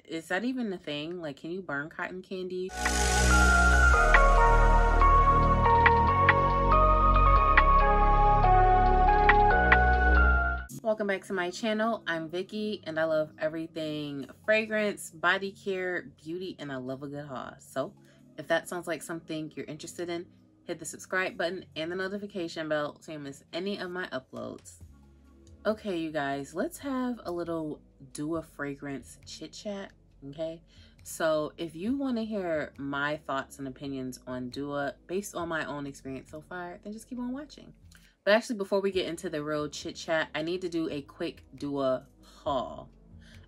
is that even a thing? Like, can you burn cotton candy? Welcome back to my channel. I'm Vicky and I love everything fragrance, body care, beauty, and I love a good haul. So if that sounds like something you're interested in, hit the subscribe button and the notification bell so you don't miss any of my uploads. Okay, you guys, let's have a little Doula fragrance chit chat, okay? So if you want to hear my thoughts and opinions on Doula based on my own experience so far, then just keep on watching. But actually, before we get into the real chit chat, I need to do a quick Doula haul.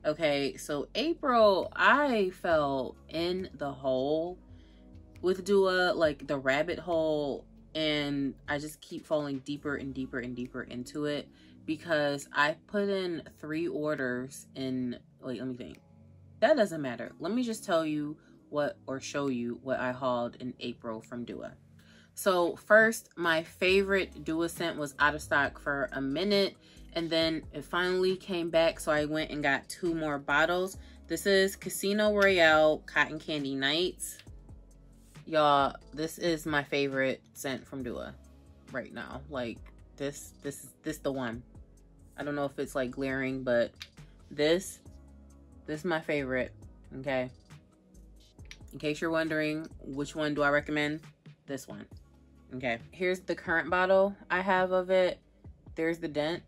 Okay, so April, I fell in the hole with Doula, like the rabbit hole, and I just keep falling deeper and deeper and deeper into it because I put in 3 orders in, wait, let me think. That doesn't matter. Let me just tell you what, or show you what I hauled in April from Doula. So first, my favorite Doula scent was out of stock for a minute, and then it finally came back, so I went and got 2 more bottles. This is Casino Royale Cotton Candy Nights. Y'all, this is my favorite scent from Doula right now. Like, this the one. I don't know if it's like glaring, but this is my favorite, okay? In case you're wondering, which one do I recommend? This one. Okay, here's the current bottle I have of it. There's the dent.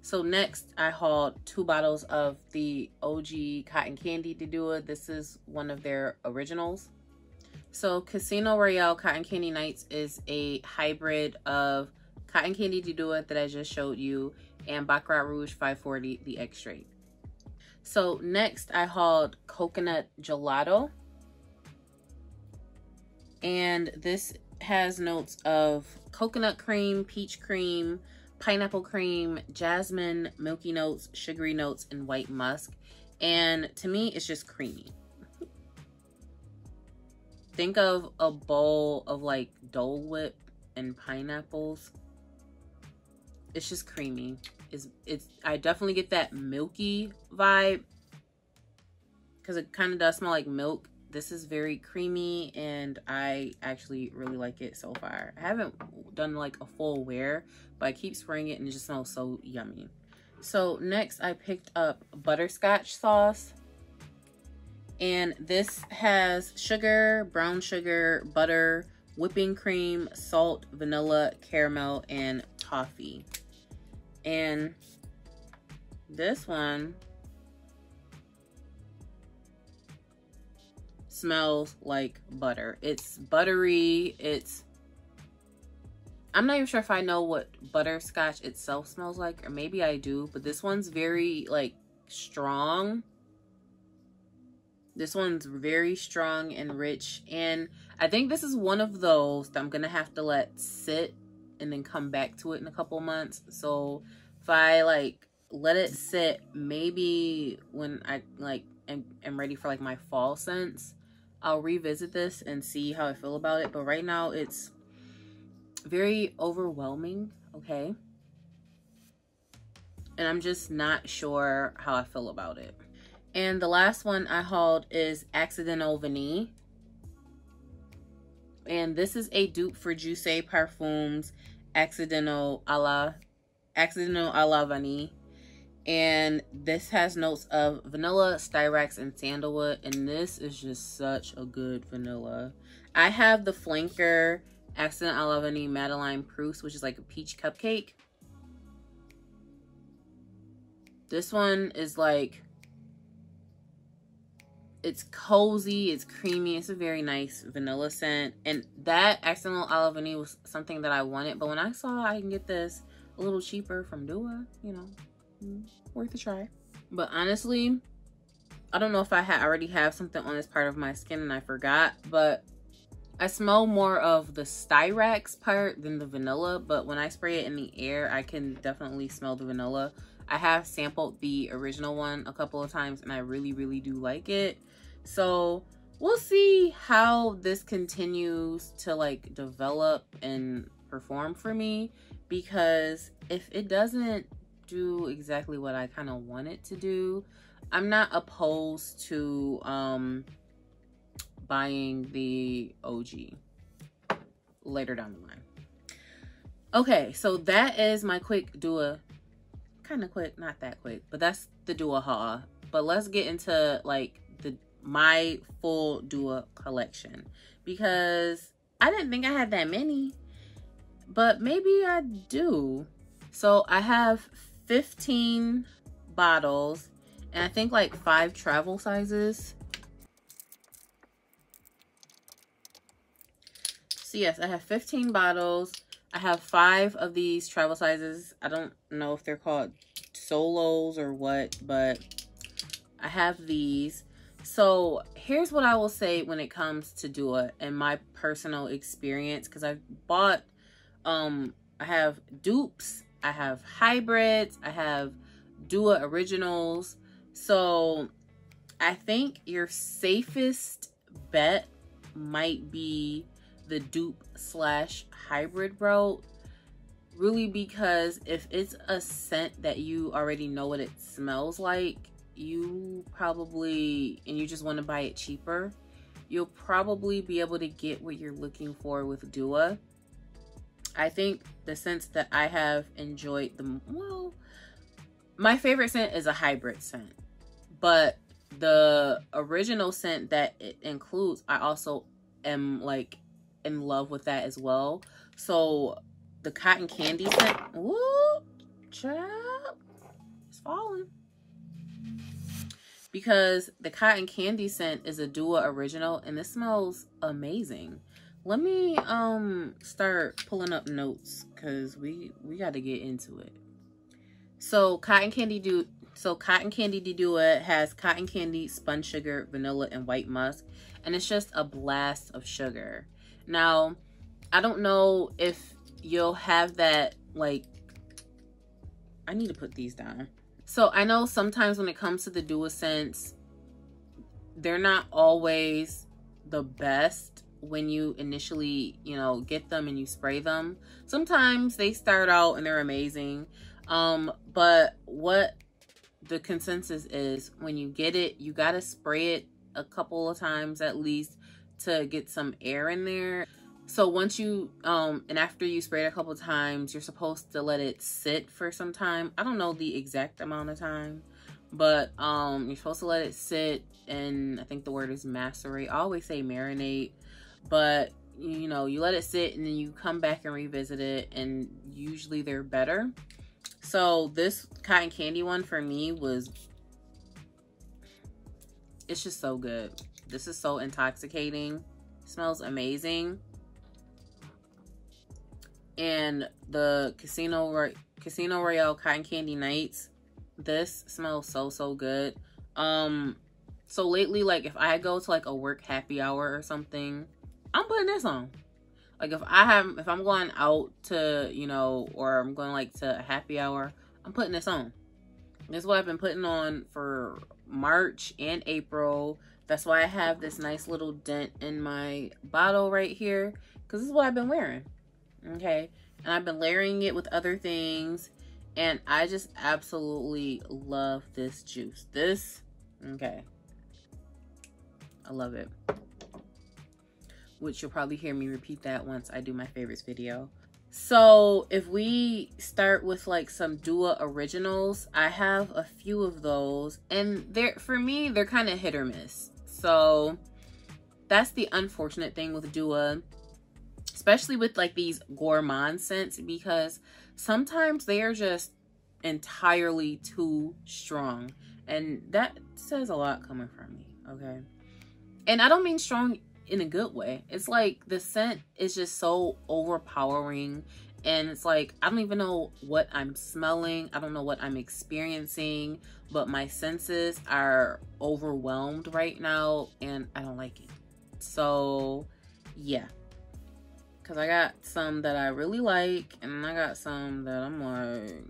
So next, I hauled 2 bottles of the OG Cotton Candy Doula. This is one of their originals. So Casino Royale Cotton Candy Nights is a hybrid of Cotton Candy Doula that I just showed you and Baccarat Rouge 540, the X-Straight. So next, I hauled Coconut Gelato. And this has notes of coconut cream, peach cream, pineapple cream, jasmine, milky notes, sugary notes, and white musk. And to me, it's just creamy. Think of a bowl of like Dole Whip and pineapples. It's just creamy. I definitely get that milky vibe because it kind of does smell like milk. This is very creamy and I actually really like it so far. I haven't done like a full wear, but I keep spraying it and it just smells so yummy. So next I picked up butterscotch sauce. And this has sugar, brown sugar, butter, whipping cream, salt, vanilla, caramel, and toffee. And this one smells like butter. It's buttery. I'm not even sure if I know what butterscotch itself smells like, or maybe I do, but this one's very like strong. This one's very strong and rich, and I think this is one of those that I'm gonna have to let sit and then come back to it in a couple months. So if I like let it sit, maybe when I like am ready for like my fall scents, I'll revisit this and see how I feel about it. But right now it's very overwhelming, okay? And I'm just not sure how I feel about it. And the last one I hauled is Accidental Vanille. And this is a dupe for Juicy Parfums Accidental a la Vanille. And this has notes of vanilla, styrax, and sandalwood. And this is just such a good vanilla. I have the Flanker Accent a la Vanille Madeline Proust, which is like a peach cupcake. This one is like, it's cozy, it's creamy, it's a very nice vanilla scent. And that Accidental a la Vanille was something that I wanted. But when I saw I can get this a little cheaper from Doula, you know, worth a try. But honestly, I don't know if I already have something on this part of my skin and I forgot, but I smell more of the styrax part than the vanilla. But when I spray it in the air, I can definitely smell the vanilla. I have sampled the original one a couple of times and I really, really do like it. So we'll see how this continues to like develop and perform for me, because if it doesn't do exactly what I kind of want it to do. I'm not opposed to buying the OG later down the line. Okay, so that is my quick Doula, kind of quick, not that quick, but that's the Doula haul. But let's get into like my full Doula collection, because I didn't think I had that many, but maybe I do. So I have 15 bottles and I think like 5 travel sizes. So yes, I have 15 bottles. I have 5 of these travel sizes. I don't know if they're called solos or what, but I have these. So here's what I will say when it comes to Doula and my personal experience, because I've bought, I have dupes, I have hybrids, I have Doula originals. So I think your safest bet might be the dupe / hybrid route, really, because if it's a scent that you already know what it smells like, you probably, and you just want to buy it cheaper, you'll probably be able to get what you're looking for with Doula. I think the scents that I have enjoyed well, my favorite scent is a hybrid scent, but the original scent that it includes, I also am like in love with that as well. So the cotton candy scent, woo, child, it's falling. Because the cotton candy scent is a Doula original and this smells amazing. Let me start pulling up notes because we got to get into it. So cotton candy Doula has cotton candy, spun sugar, vanilla, and white musk, and it's just a blast of sugar. Now, I don't know if you'll have that, like, I need to put these down. So I know sometimes when it comes to the Doula scents, they're not always the best when you initially, you know, get them and you spray them. Sometimes they start out and they're amazing. But what the consensus is, when you get it, you got to spray it a couple of times at least to get some air in there. So once you, and after you spray it a couple of times, you're supposed to let it sit for some time. I don't know the exact amount of time, but you're supposed to let it sit, and I think the word is macerate. I always say marinate, but you know, you let it sit and then you come back and revisit it, and usually they're better. So this cotton candy one for me was, it's just so good. This is so intoxicating. It smells amazing. And the Casino Royale Cotton Candy Nights, this smells so good. So lately, like if I go to like a work happy hour or something, I'm putting this on. Like if I'm going out to, you know, or I'm going like to a happy hour, I'm putting this on. This is what I've been putting on for March and April. That's why I have this nice little dent in my bottle right here, because this is what I've been wearing. Okay, and I've been layering it with other things, and I just absolutely love this juice. This, okay, I love it. Which you'll probably hear me repeat that once I do my favorites video. So if we start with like some Doula originals, I have a few of those, and for me they're kind of hit or miss. So that's the unfortunate thing with Doula, especially with like these gourmand scents, because sometimes they are just entirely too strong, and that says a lot coming from me. Okay, and I don't mean strong in a good way. It's like the scent is just so overpowering, and it's like I don't even know what I'm smelling, I don't know what I'm experiencing, but my senses are overwhelmed right now and I don't like it. So yeah, because I got some that I really like, and I got some that I'm like,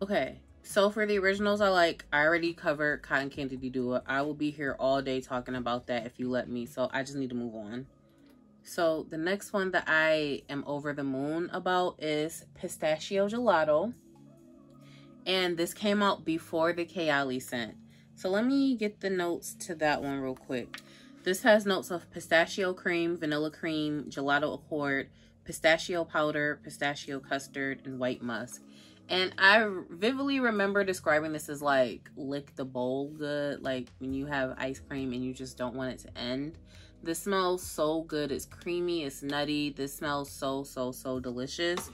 okay. So for the originals I like, I already covered Cotton Candy Doula. I will be here all day talking about that if you let me, so I just need to move on. So the next one that I am over the moon about is Pistachio Gelato. And this came out before the Kayali scent. So let me get the notes to that one real quick. This has notes of pistachio cream, vanilla cream, gelato accord, pistachio powder, pistachio custard, and white musk. And I vividly remember describing this as like lick the bowl good, like when you have ice cream and you just don't want it to end. This smells so good. It's creamy, it's nutty. This smells so delicious.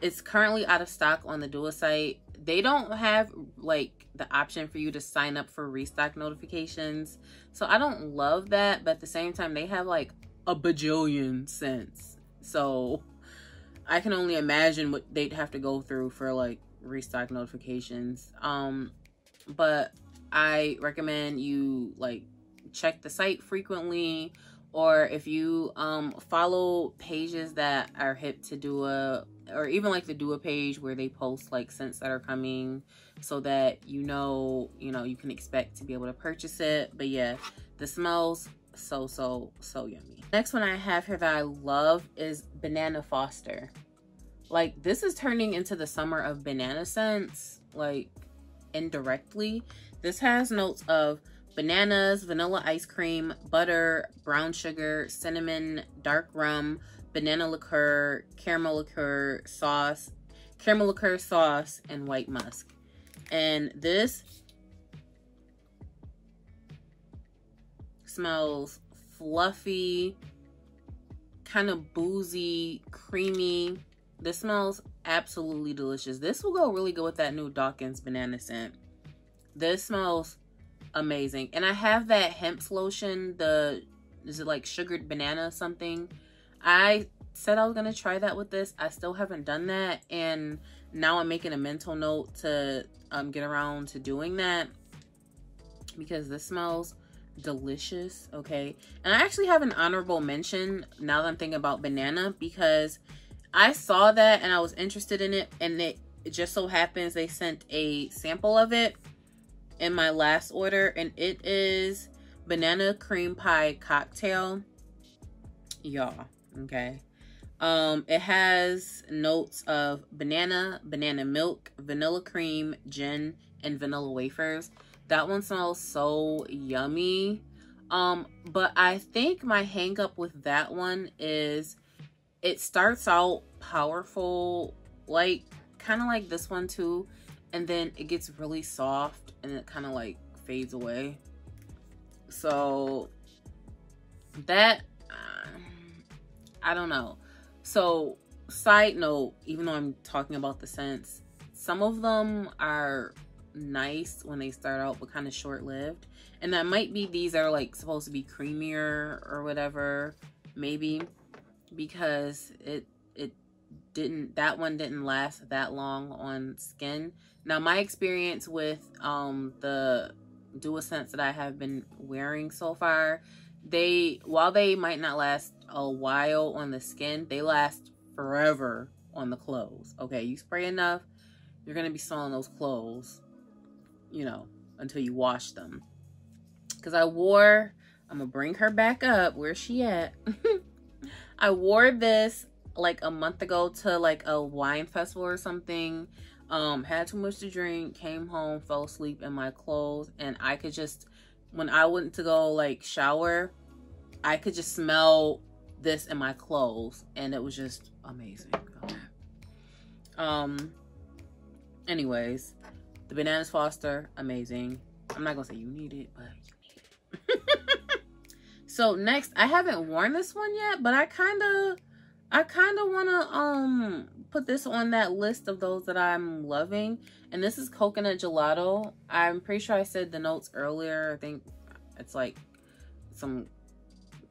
It's currently out of stock on the Doula site. They don't have like the option for you to sign up for restock notifications. So I don't love that, but at the same time, they have like a bajillion scents. So I can only imagine what they'd have to go through for like restock notifications. But I recommend you like check the site frequently, or if you follow pages that are hip to Doula, or even like the Doula page where they post like scents that are coming, so that you know you can expect to be able to purchase it. But yeah, the smells so yummy. Next one I have here that I love is Banana Foster. Like, this is turning into the summer of banana scents, like indirectly. This has notes of bananas, vanilla ice cream, butter, brown sugar, cinnamon, dark rum, banana liqueur, caramel liqueur sauce, and white musk. And this smells fluffy, kind of boozy, creamy. This smells absolutely delicious. This will go really good with that new Dawkins banana scent. This smells amazing. And I have that hemp lotion, is it like sugared banana something? I said I was gonna try that with this. I still haven't done that, and now I'm making a mental note to get around to doing that, because this smells delicious. Okay, and I actually have an honorable mention now that I'm thinking about banana, because I saw that and I was interested in it, and it just so happens they sent a sample of it in my last order, and it is banana cream pie cocktail, y'all. Okay, it has notes of banana milk, vanilla cream, gin, and vanilla wafers. That one smells so yummy. But I think my hang up with that one is it starts out powerful, like kind of like this one too, and then it gets really soft and it kind of like fades away. So that I don't know. So side note, even though I'm talking about the scents, some of them are nice when they start out but kind of short-lived, and that might be these are like supposed to be creamier or whatever, maybe, because that one didn't last that long on skin. Now my experience with the Doula scents that I have been wearing so far, while they might not last a while on the skin, they last forever on the clothes. Okay, you spray enough, you're gonna be smelling those clothes, you know, until you wash them. Because I'm gonna bring her back up. Where's she at? I wore this like a month ago to like a wine festival or something. Had too much to drink, came home, fell asleep in my clothes, and I could just, when I went to go like shower, I could just smell this in my clothes, and it was just amazing. Okay. Anyways, the Bananas Foster, amazing. I'm not gonna say you need it, but you need it. So next, I haven't worn this one yet, but I kind of want to put this on that list of those that I'm loving, and this is Coconut Gelato. I'm pretty sure I said the notes earlier. I think it's like some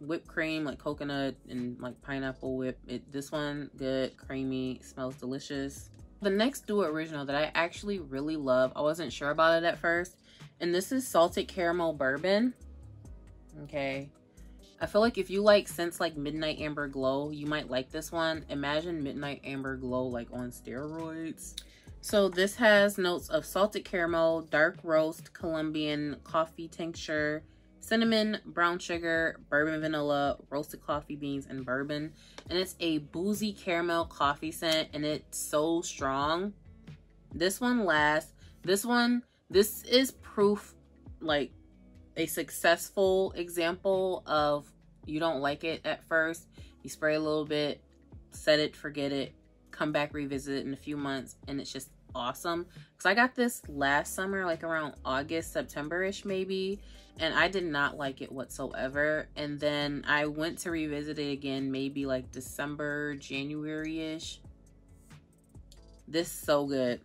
whipped cream, like coconut and like pineapple whip. This one good, creamy, smells delicious. The next Doula original that I actually really love, I wasn't sure about it at first, and this is Salted Caramel Bourbon. Okay, I feel like if you like scents like Midnight Amber Glow, you might like this one. Imagine Midnight Amber Glow like on steroids. So this has notes of salted caramel, dark roast, Colombian, coffee tincture, cinnamon, brown sugar, bourbon vanilla, roasted coffee beans, and bourbon. And it's a boozy caramel coffee scent, and it's so strong. This one lasts. This is proof, like a successful example of you don't like it at first. You spray a little bit, set it, forget it, come back, revisit it in a few months, and it's just awesome. Because I got this last summer, like around August, September-ish maybe, and I did not like it whatsoever. And then I went to revisit it again maybe like December, January-ish. This is so good.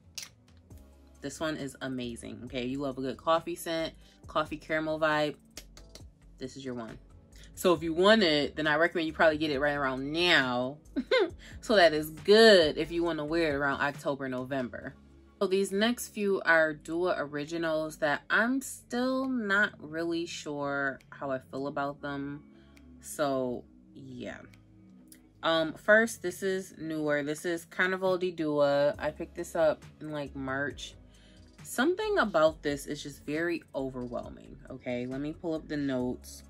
This one is amazing. Okay, you love a good coffee scent, coffee caramel vibe, this is your one. So if you want it, then I recommend you probably get it right around now. So that is good if you want to wear it around October, November. So these next few are Doula originals that I'm still not really sure how I feel about them. So yeah. First, this is newer. This is Carnival de Doula. I picked this up in like March. Something about this is just very overwhelming. Okay, let me pull up the notes.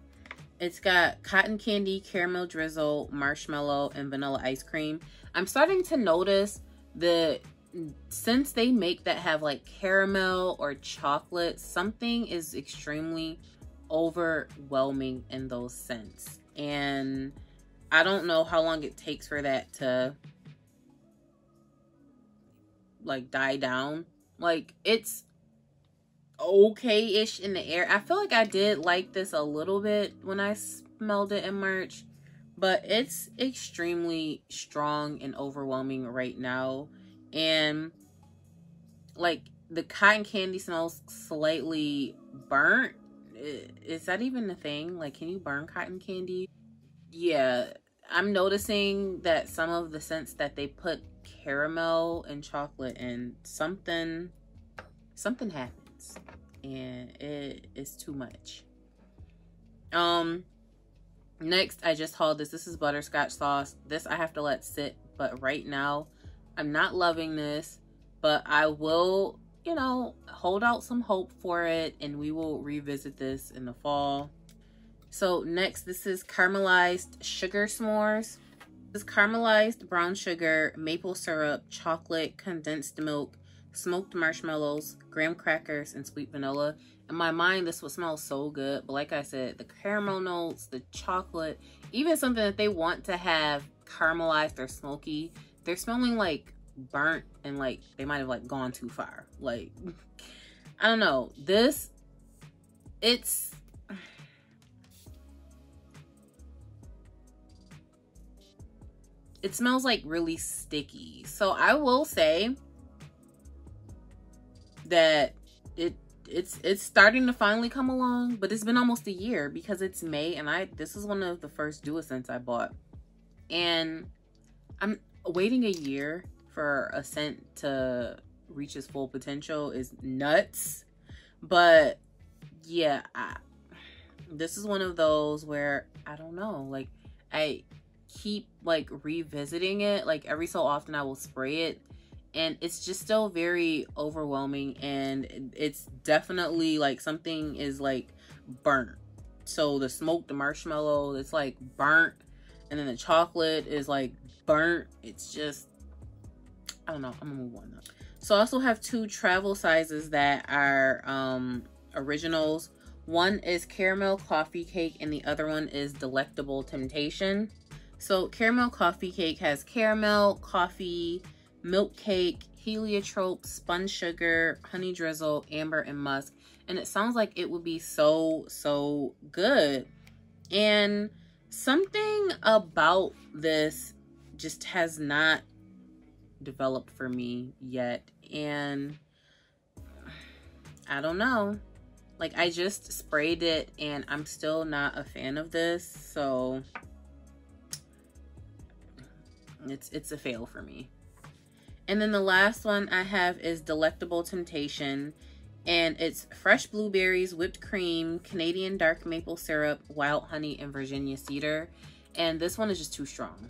It's got cotton candy, caramel drizzle, marshmallow, and vanilla ice cream. I'm starting to notice the scents they make that have like caramel or chocolate, something is extremely overwhelming in those scents. And I don't know how long it takes for that to like die down. Like, it's okay-ish in the air. I feel like I did like this a little bit when I smelled it in March, but it's extremely strong and overwhelming right now. And like the cotton candy smells slightly burnt. Is that even a thing? Like, can you burn cotton candy? Yeah, I'm noticing that some of the scents that they put caramel and chocolate in, something happens, and it is too much. Next, I just hauled this. This is butterscotch sauce. This I have to let sit, but right now I'm not loving this, but I will, you know, hold out some hope for it, and we will revisit this in the fall. So next, this is Caramelized Sugar S'mores. This is caramelized brown sugar, maple syrup, chocolate, condensed milk, smoked marshmallows, graham crackers, and sweet vanilla. In my mind, this would smell so good, but like I said, the caramel notes, the chocolate, even something that they want to have caramelized or smoky, they're smelling like burnt, and like they might have like gone too far. Like, I don't know. This, it smells like really sticky. So I will say that it's starting to finally come along, but it's been almost a year because it's May, and this is one of the first Doula scents I bought, and I'm waiting a year for a scent to reach its full potential is nuts. But yeah, this is one of those where I don't know, like I keep like revisiting it. Like every so often I will spray it, and it's just still very overwhelming, and it's definitely like something is like burnt. So the smoked marshmallow, it's like burnt, and then the chocolate is like burnt. It's just, I don't know. I'm gonna move on now. So I also have two travel sizes that are originals. One is caramel coffee cake, and the other one is Delectable Temptation. So caramel coffee cake has caramel, coffee, milk cake, heliotrope, spun sugar, honey drizzle, amber, and musk. And it sounds like it would be so good. And something about this just has not developed for me yet. And I don't know. Like, I just sprayed it and I'm still not a fan of this. So it's a fail for me. And then the last one I have is Delectable Temptation. And it's fresh blueberries, whipped cream, Canadian dark maple syrup, wild honey, and Virginia cedar. And this one is just too strong.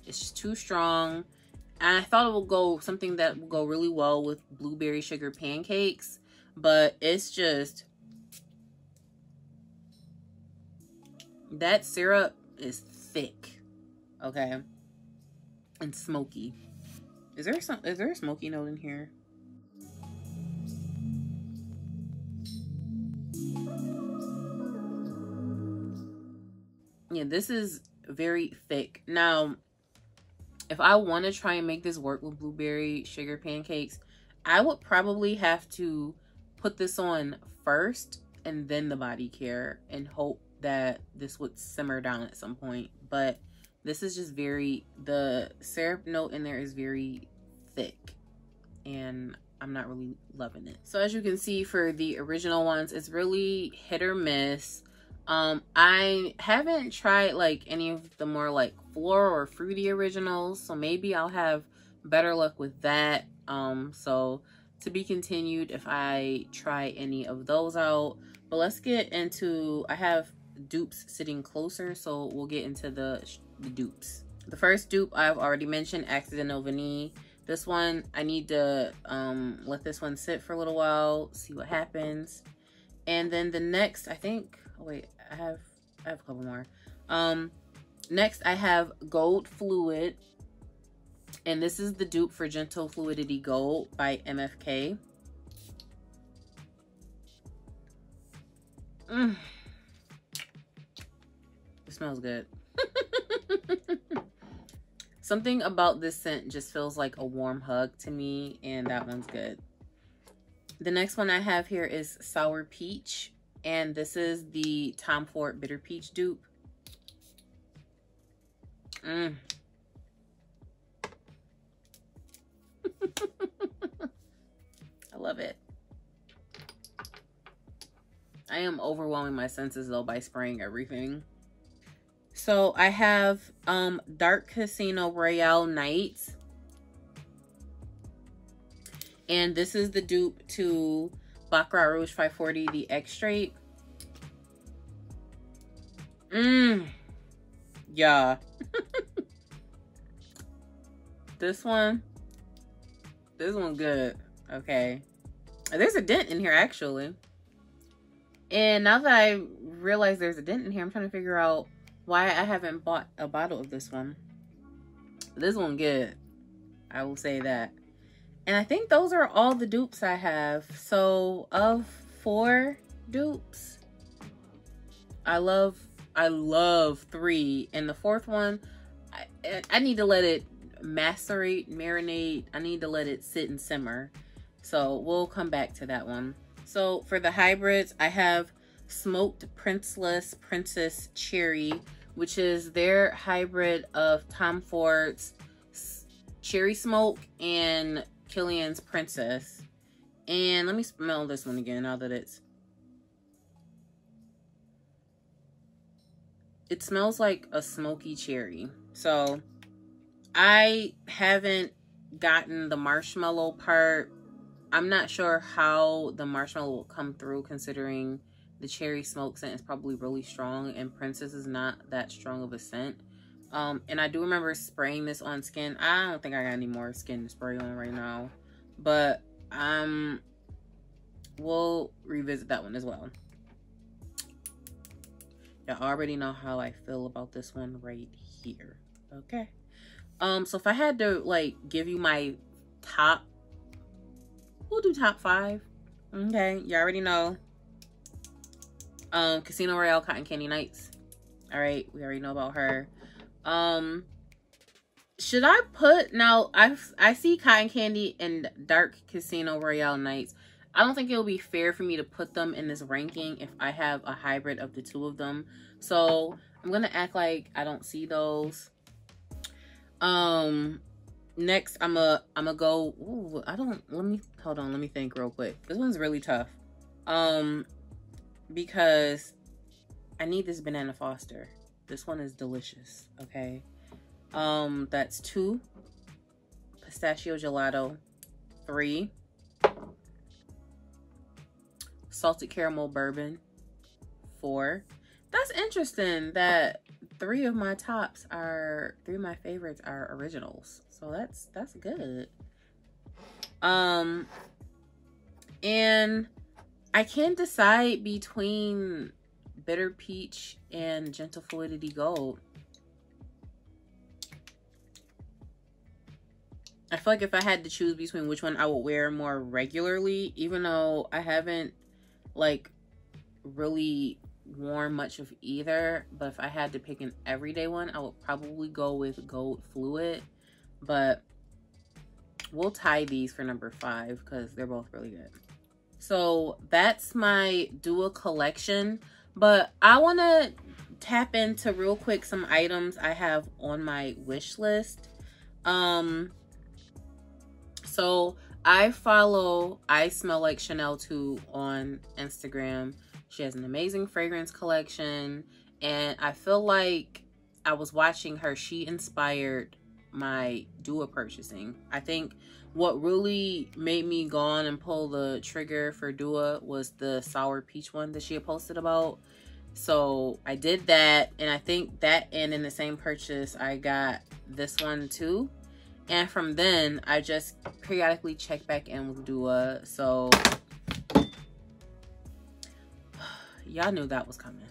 It's just too strong. And I thought it would go, something that will go really well with blueberry sugar pancakes. But it's just, That syrup is thick, okay, and smoky. Is there a smoky note in here? Yeah, this is very thick. Now, if I want to try and make this work with blueberry sugar pancakes, I would probably have to put this on first and then the body care and hope that this would simmer down at some point. But this is just the syrup note in there is very thick and I'm not really loving it. So as you can see, for the original ones, it's really hit or miss. I haven't tried like any of the more like floral or fruity originals, so maybe I'll have better luck with that. So to be continued if I try any of those out. But let's get into, I have dupes sitting closer, so we'll get into the dupes. The first dupe I've already mentioned, Accidental Vanille. This one, I need to let this one sit for a little while, see what happens. And then the next, I think, oh wait, I have a couple more. Next I have Gold Fluid. And this is the dupe for Gentle Fluidity Gold by MFK. It smells good. Something about this scent just feels like a warm hug to me, and that one's good. The next one I have here is Sour Peach, and this is the Tom Ford Bitter Peach dupe. I love it. I am overwhelming my senses though by spraying everything. So I have Dark Casino Royale Nights. And this is the dupe to Baccarat Rouge 540, the X-Straight. Yeah. This one good. Okay. There's a dent in here actually. And now that I realize there's a dent in here, I'm trying to figure out why I haven't bought a bottle of this one. This one good. I will say that. And I think those are all the dupes I have. So of 4 dupes, I love 3. And the 4th one, I need to let it marinate. I need to let it sit and simmer. So we'll come back to that one. So for the hybrids, I have Smoked Princeless Princess Cherry, which is their hybrid of Tom Ford's Cherry Smoke and Killian's Princess. And let me smell this one again now that it smells like a smoky cherry. So I haven't gotten the marshmallow part. I'm not sure how the marshmallow will come through, considering the cherry smoke scent is probably really strong and Princess is not that strong of a scent. And I do remember spraying this on skin. I don't think I got any more skin to spray on right now, but we'll revisit that one as well. Y'all already know how I feel about this one right here. Okay. So if I had to like give you my top, we'll do top 5. Okay, you already know. Casino Royale Cotton Candy Nights. All right, we already know about her. Should I put, now I see Cotton Candy and Dark Casino Royale Nights. I don't think it'll be fair for me to put them in this ranking if I have a hybrid of the 2 of them. So I'm gonna act like I don't see those. Next I'm gonna go, ooh, hold on, let me think real quick. This one's really tough. Because I need this Banana Foster. This one is delicious, okay? That's 2. Pistachio Gelato, 3. Salted Caramel Bourbon, 4. That's interesting that 3 of my favorites are originals. So that's good. And I can't decide between Bitter Peach and Gentle Fluidity Gold. I feel like if I had to choose between which one I would wear more regularly, even though I haven't like really worn much of either, but if I had to pick an everyday one, I would probably go with Gold Fluid. But we'll tie these for number 5 because they're both really good. So that's my Doula collection, but I want to tap into real quick some items I have on my wish list. So I follow I Smell Like Chanel 2 on Instagram. She has an amazing fragrance collection, and I feel like I was watching her. She inspired my Doula purchasing. I think what really made me go on and pull the trigger for Doula was the sour peach one that she had posted about. So I did that, and I think that, and in the same purchase I got this one too. And from then, I just periodically check back in with Doula. So, y'all knew that was coming.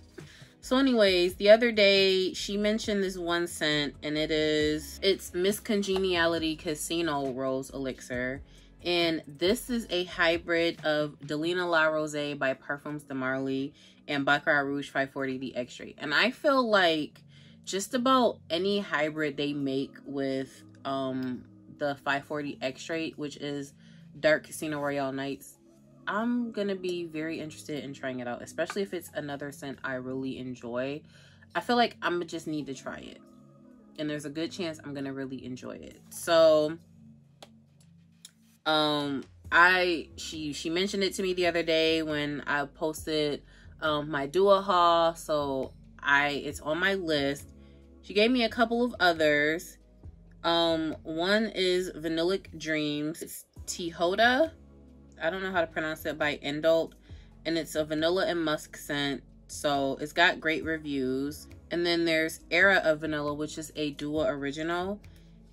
So anyways, the other day, she mentioned this one scent, and it's Miss Congeniality Casino Rose Elixir. And this is a hybrid of Delina La Rose by Parfums de Marly and Baccarat Rouge 540 the Extrait. And I feel like just about any hybrid they make with the 540 Extrait, which is Dark Casino Royale Nights, I'm gonna be very interested in trying it out, especially if it's another scent I really enjoy. I feel like I'm gonna just need to try it, and there's a good chance I'm gonna really enjoy it. So she mentioned it to me the other day when I posted my Doula haul, so it's on my list. She gave me a couple of others. One is Vanillic Dreams. It's Tihoda. I don't know how to pronounce it, by Endult, and it's a vanilla and musk scent, so it's got great reviews. And then there's Era of Vanilla, which is a Doula original,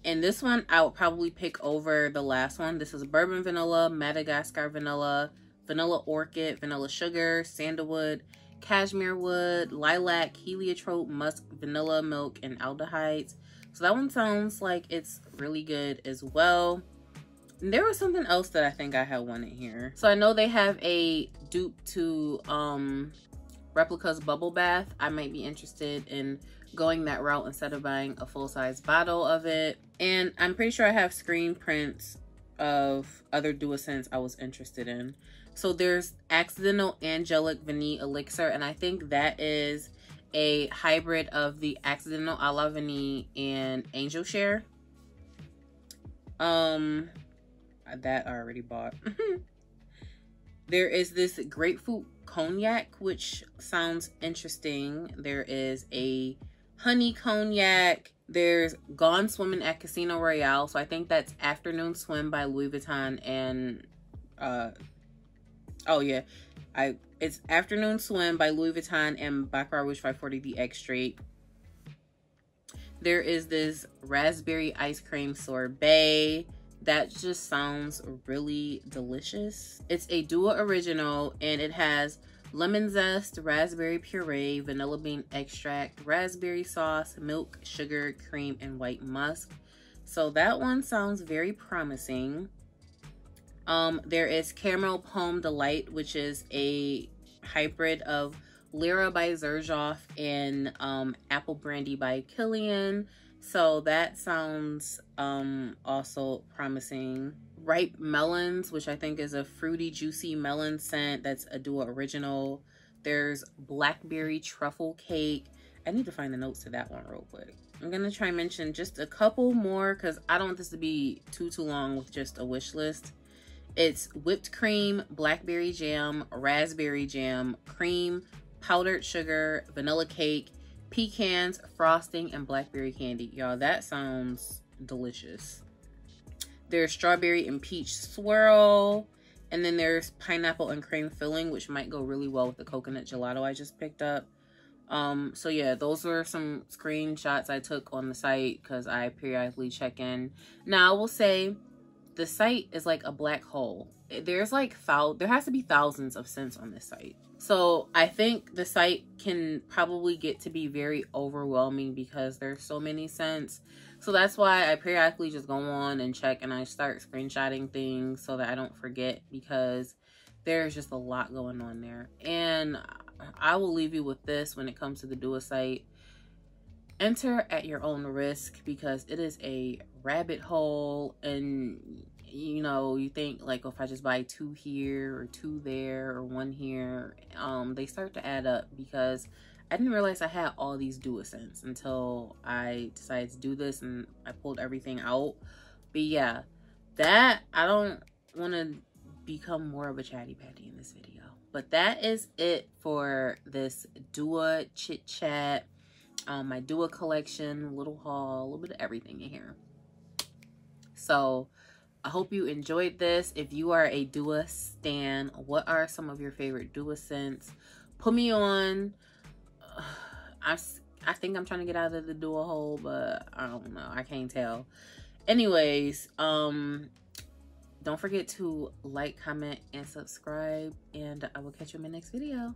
and this one I would probably pick over the last one. This is bourbon vanilla, Madagascar vanilla, vanilla orchid, vanilla sugar, sandalwood, cashmere wood, lilac, heliotrope, musk, vanilla milk, and aldehydes. So that one sounds like it's really good as well. And there was something else that I think I had wanted here. So I know they have a dupe to Replica's Bubble Bath. I might be interested in going that route instead of buying a full-size bottle of it. And I'm pretty sure I have screen prints of other Doula scents I was interested in. So there's Accidental Angelic Vanille Elixir, and I think that is a hybrid of the Accidental a la Vanille and Angel Share. That I already bought. There is this Grapefruit Cognac, which sounds interesting. There is a Honey Cognac. There's Gone Swimming at Casino Royale. So I think that's Afternoon Swim by Louis Vuitton and oh yeah, it's Afternoon Swim by Louis Vuitton and Baccarat Rouge 540 the Extrait. There is this Raspberry Ice Cream Sorbet. That just sounds really delicious. It's a Doula original, and it has lemon zest, raspberry puree, vanilla bean extract, raspberry sauce, milk, sugar, cream, and white musk. So that one sounds very promising. There is Caramel Pomme Delight, which is a hybrid of Lyra by Xerjoff and Apple Brandy by Killian. So that sounds also promising. Ripe Melons, which I think is a fruity, juicy melon scent. That's a Doula original. There's Blackberry Truffle Cake. I need to find the notes to that one real quick. I'm going to try and mention just a couple more because I don't want this to be too long with just a wish list. It's whipped cream, blackberry jam, raspberry jam, cream, powdered sugar, vanilla cake, pecans, frosting, and blackberry candy. Y'all, that sounds delicious. There's strawberry and peach swirl. And then there's pineapple and cream filling, which might go really well with the coconut gelato I just picked up. So yeah, those were some screenshots I took on the site because I periodically check in. Now, I will say the site is like a black hole. There's like there has to be thousands of scents on this site. So I think the site can probably get to be very overwhelming because there's so many scents. So that's why I periodically just go on and check, and I start screenshotting things so that I don't forget, because there's just a lot going on there. And I will leave you with this when it comes to the Doula site. Enter at your own risk, because it is a rabbit hole. And you know, you think like, if I just buy 2 here or 2 there or 1 here, they start to add up, because I didn't realize I had all these Doula scents until I decided to do this and I pulled everything out. But yeah, that, I don't want to become more of a chatty patty in this video, but that is it for this Doula chit chat. My Doula collection, little haul, a little bit of everything in here. So I hope you enjoyed this. If you are a Doula stan, what are some of your favorite Doula scents? Put me on. I think I'm trying to get out of the Doula hole, but I don't know. I can't tell. Anyways, don't forget to like, comment, and subscribe, and I will catch you in my next video.